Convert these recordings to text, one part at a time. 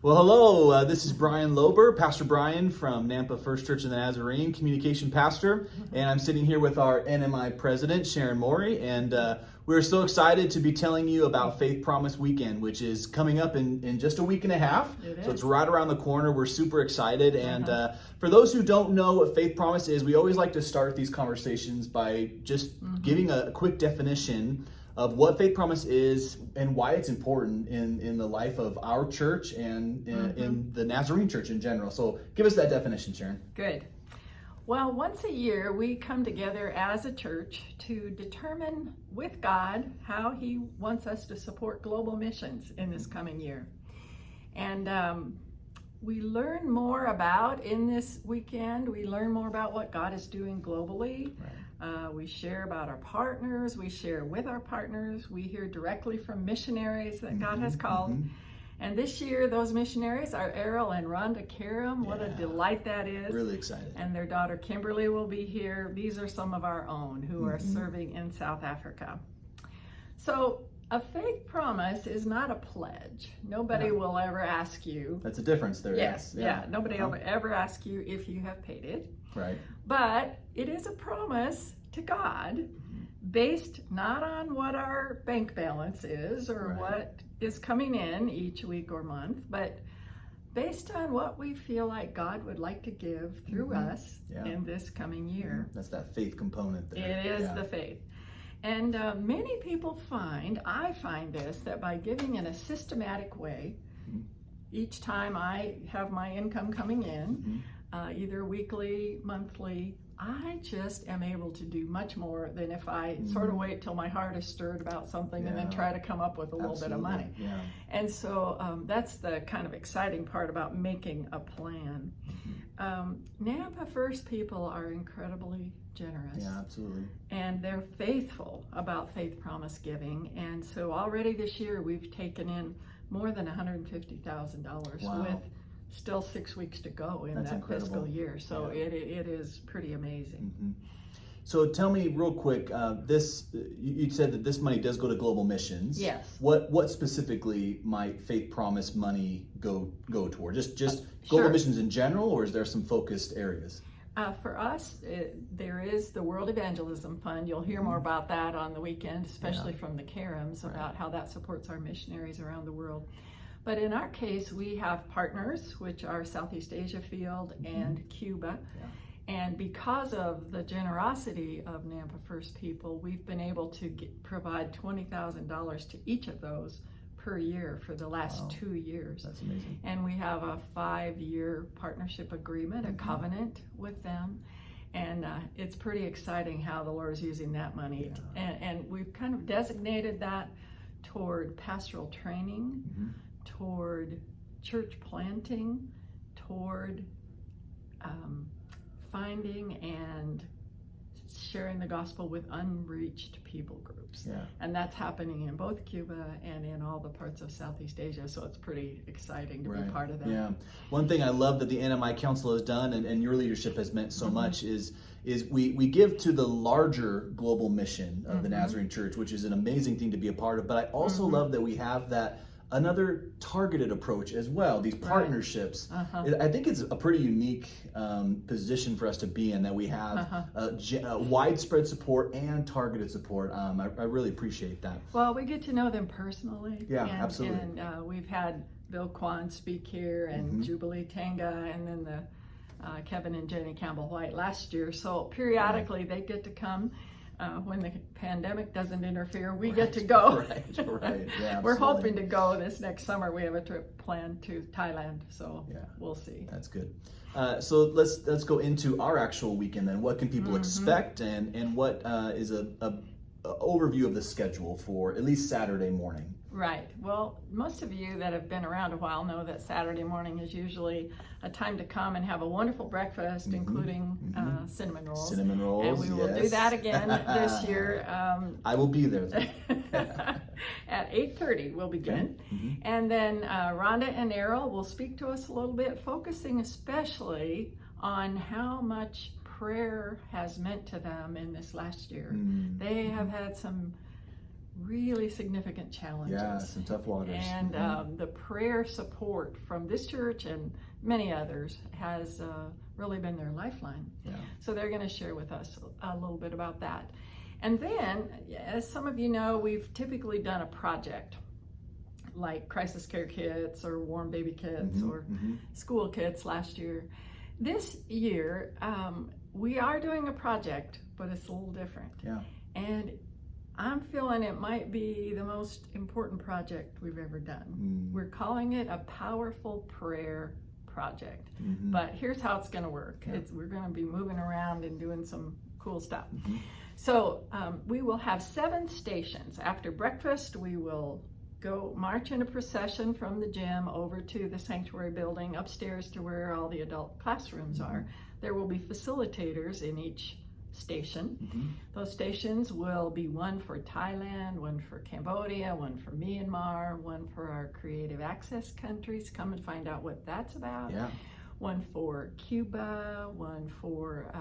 Well, hello. This is Brian Loeber, Pastor Brian from Nampa First Church of the Nazarene, communication pastor, and I'm sitting here with our NMI President, Sharon Mowry, and we're so excited to be telling you about Faith Promise Weekend, which is coming up in just a week and a half. So it's right around the corner. We're super excited, and for those who don't know what Faith Promise is, we always like to start these conversations by just giving a quick definition of what Faith Promise is and why it's important in the life of our church and in the Nazarene Church in general. So give us that definition, Sharon. Good. Well, once a year we come together as a church to determine with God how He wants us to support global missions in this coming year. And we learn more about, in this weekend, we learn more about what God is doing globally. Right. We share about our partners, we share with our partners, we hear directly from missionaries that God has called. And this year, those missionaries are Errol and Rhonda Karam. What a delight that is. Really excited. And their daughter Kimberly will be here. These are some of our own who are serving in South Africa. So a faith promise is not a pledge. Nobody will ever ask you. That's a difference there. Yes, nobody will ever ask you if you have paid it. Right. But it is a promise to God based not on what our bank balance is or what is coming in each week or month, but based on what we feel like God would like to give through us in this coming year. That's that faith component there. It is the faith. And many people I find this, that by giving in a systematic way, each time I have my income coming in, either weekly, monthly, I just am able to do much more than if I sort of wait till my heart is stirred about something and then try to come up with a little bit of money. Yeah. And so that's the kind of exciting part about making a plan. Nampa First people are incredibly generous. Yeah, absolutely. And they're faithful about faith promise giving. And so already this year we've taken in more than $150,000 with still 6 weeks to go in that fiscal year. So it is pretty amazing. So tell me real quick, you said that this money does go to global missions. Yes. What specifically might Faith Promise money go toward? Just global missions in general, or is there some focused areas? For us, there is the World Evangelism Fund. You'll hear more about that on the weekend, especially from the Karams, about how that supports our missionaries around the world. But in our case, we have partners, which are Southeast Asia Field and Cuba. And because of the generosity of Nampa First people, we've been able to provide $20,000 to each of those per year for the last 2 years. That's amazing. And we have a 5-year partnership agreement, a covenant with them. And it's pretty exciting how the Lord is using that money. And we've kind of designated that toward pastoral training, toward church planting, toward finding and sharing the gospel with unreached people groups. And that's happening in both Cuba and in all the parts of Southeast Asia, so it's pretty exciting to be part of that. Yeah. One thing I love that the NMI Council has done, and your leadership has meant so much, is we give to the larger global mission of the Nazarene Church, which is an amazing thing to be a part of, but I also love that we have that another targeted approach as well, these partnerships. I think it's a pretty unique position for us to be in, that we have widespread support and targeted support. I really appreciate that. Well, we get to know them personally. Absolutely. And we've had Bill Kwan speak here, and Jubilee Tanga, and then the Kevin and Jenny Campbell White last year. So periodically they get to come. When the pandemic doesn't interfere, we get to go. Yeah, we're hoping to go this next summer. We have a trip planned to Thailand, so we'll see. That's good. So let's go into our actual weekend then. What can people expect, and what is a overview of the schedule for at least Saturday morning? Right. Well, most of you that have been around a while know that Saturday morning is usually a time to come and have a wonderful breakfast, including cinnamon rolls. Cinnamon rolls, and we will do that again this year. I will be there. At 8:30 we'll begin. And then Rhonda and Errol will speak to us a little bit, focusing especially on how much prayer has meant to them in this last year. They have had some really significant challenges. Yeah, some tough waters. And the prayer support from this church and many others has really been their lifeline. Yeah. So they're going to share with us a little bit about that. And then, as some of you know, we've typically done a project like crisis care kits or warm baby kits or school kits last year. This year, we are doing a project, but it's a little different. Yeah. And I'm feeling it might be the most important project we've ever done. We're calling it a powerful prayer project. But here's how it's going to work. Yeah. We're going to be moving around and doing some cool stuff. So we will have 7 stations. After breakfast, we will go march in a procession from the gym over to the sanctuary building upstairs to where all the adult classrooms are. There will be facilitators in each station. Those stations will be one for Thailand, one for Cambodia, one for Myanmar, one for our creative access countries. Come and find out what that's about. Yeah. One for Cuba, one for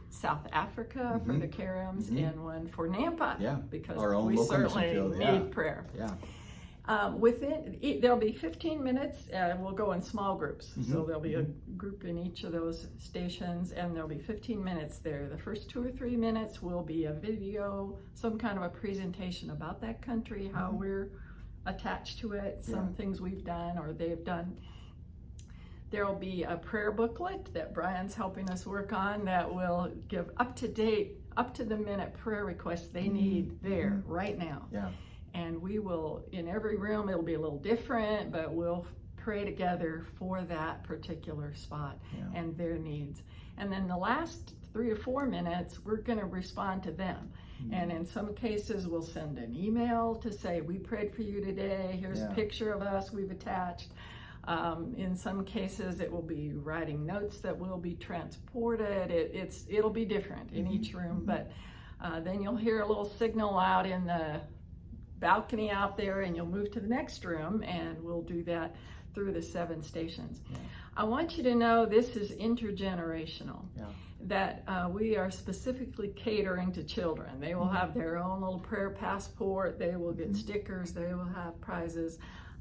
South Africa for the Karims, and one for Nampa, because our own we local certainly mission field. need prayer. Yeah. There'll be 15 minutes, and we'll go in small groups. So there'll be a group in each of those stations, and there'll be 15 minutes there. The first 2 or 3 minutes will be a video, some kind of a presentation about that country, how we're attached to it, some things we've done or they've done. There will be a prayer booklet that Brian's helping us work on that will give up-to-date, up-to-the-minute prayer requests they need there right now. Yeah. And we will, in every room, it'll be a little different, but we'll pray together for that particular spot and their needs. And then the last 3 or 4 minutes, we're going to respond to them. And in some cases, we'll send an email to say, we prayed for you today. Here's a picture of us we've attached. In some cases, it will be writing notes that will be transported. It'll be different in each room, but then you'll hear a little signal out in the balcony out there, and you'll move to the next room, and we'll do that through the 7 stations. I want you to know this is intergenerational, that we are specifically catering to children. They will have their own little prayer passport. They will get stickers. They will have prizes.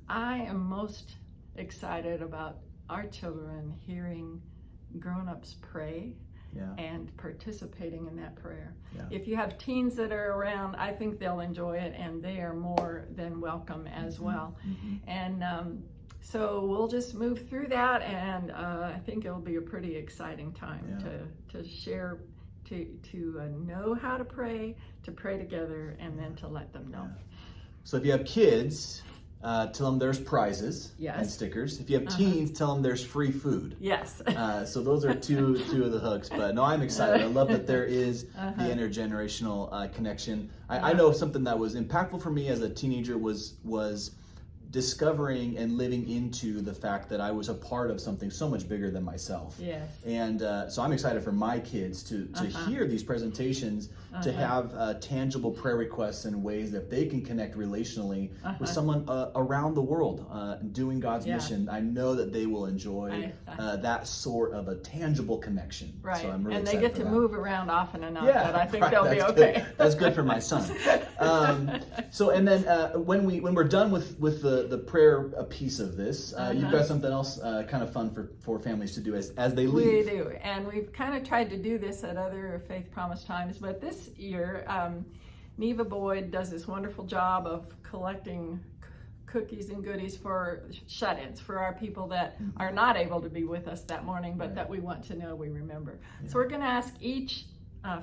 I am most excited about our children hearing grown-ups pray and participating in that prayer. If you have teens that are around, I think they'll enjoy it, and they are more than welcome as well. And so we'll just move through that, and I think it'll be a pretty exciting time to share, to know how to pray together, and then to let them know. So if you have kids, tell them there's prizes and stickers. If you have teens, tell them there's free food. Yes. So those are two of the hooks. But no, I'm excited. I love that there is the intergenerational connection. I know something that was impactful for me as a teenager was discovering and living into the fact that I was a part of something so much bigger than myself. Yes. And so I'm excited for my kids to hear these presentations, to have tangible prayer requests and ways that they can connect relationally with someone around the world doing God's mission. I know that they will enjoy that sort of a tangible connection. Right. So I'm really and they excited get for to that. move around often enough that I think they'll be That's okay. Good. That's good for my son. So and then when we're done with the prayer piece of this, you've got something else kind of fun for families to do as they leave. We do, and we've kind of tried to do this at other Faith Promise times, but this year, Neva Boyd does this wonderful job of collecting cookies and goodies for shut-ins, for our people that are not able to be with us that morning, but that we want to know we remember. So we're going to ask each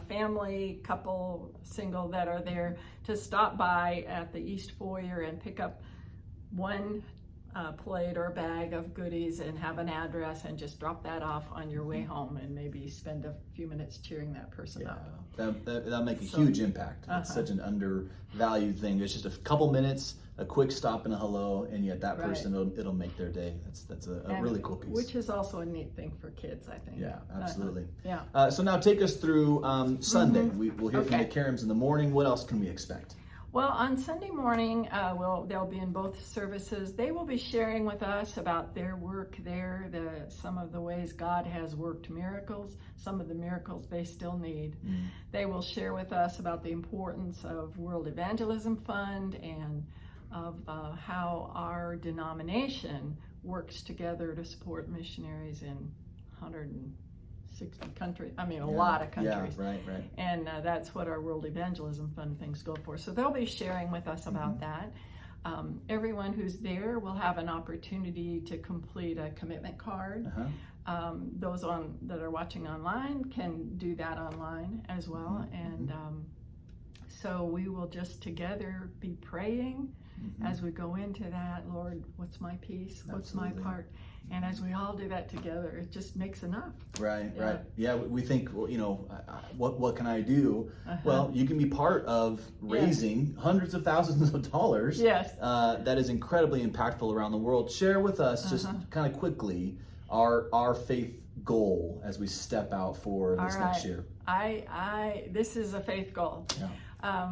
family, couple, single that are there to stop by at the East Foyer and pick up one plate or bag of goodies and have an address, and just drop that off on your way home, and maybe spend a few minutes cheering that person up. That'll make a huge impact. It's such an undervalued thing. It's just a couple minutes, a quick stop and a hello, and yet that person, it'll make their day. That's a really cool piece. Which is also a neat thing for kids, I think. Yeah, absolutely. Yeah. So now take us through Sunday. We'll hear from the Karims in the morning. What else can we expect? Well, on Sunday morning, they'll be in both services. They will be sharing with us about their work there, some of the ways God has worked miracles, some of the miracles they still need. They will share with us about the importance of World Evangelism Fund and of how our denomination works together to support missionaries in 160 countries. I mean, a lot of countries. Yeah, right. And that's what our World Evangelism Fund things go for. So they'll be sharing with us about that. Everyone who's there will have an opportunity to complete a commitment card. Those that are watching online can do that online as well. And so we will just together be praying as we go into that. Lord, what's my piece? What's my part? And as we all do that together, it just makes enough. Right. Yeah, we think, well, what can I do? Well, you can be part of raising hundreds of thousands of dollars. Yes. That is incredibly impactful around the world. Share with us just kind of quickly our faith goal as we step out for this next year. This is a faith goal. Yeah.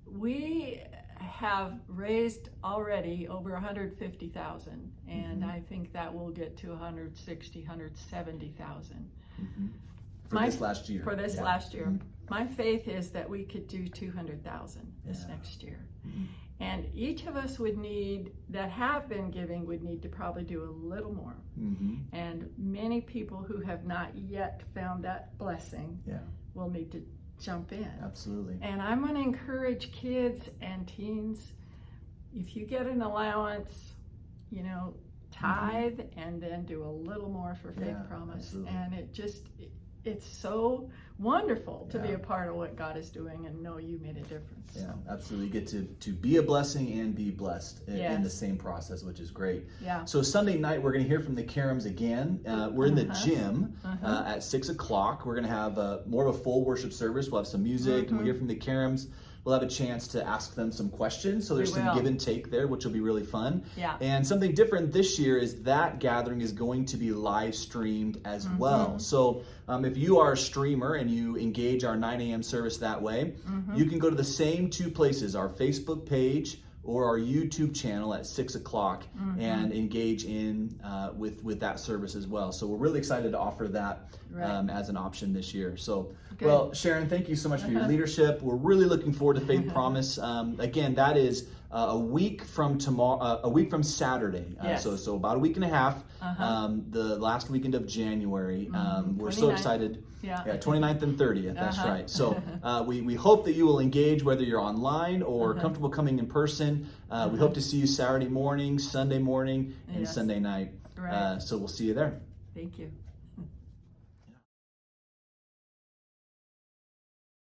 We have raised already over 150,000, and I think that will get to 160, 170,000. For this last year. For this last year. My faith is that we could do 200,000 this next year. And each of us that have been giving would need to probably do a little more. And many people who have not yet found that blessing will need to jump in. Absolutely. And I'm going to encourage kids and teens, if you get an allowance, tithe and then do a little more for Faith Promise. Absolutely. And it's so wonderful to be a part of what God is doing and know you made a difference. Yeah, absolutely. You get to be a blessing and be blessed in the same process, which is great. Yeah. So Sunday night, we're going to hear from the Karams again. We're in the gym at 6 o'clock. We're going to have more of a full worship service. We'll have some music and we'll hear from the Karams. We'll have a chance to ask them some questions. So there's some give and take there, which will be really fun. Yeah. And something different this year is that gathering is going to be live streamed as well. So if you are a streamer and you engage our 9 a.m. service that way, you can go to the same two places, our Facebook page or our YouTube channel at 6 o'clock and engage in with that service as well. So we're really excited to offer that as an option this year. So, well, Sharon, thank you so much for your leadership. We're really looking forward to Faith Promise. Again, that is a week from tomorrow, a week from Saturday. So about a week and a half, the last weekend of January. We're so excited. Yeah, 29th and 30th, that's right. So we hope that you will engage whether you're online or comfortable coming in person. We hope to see you Saturday morning, Sunday morning, and Sunday night. So we'll see you there. Thank you.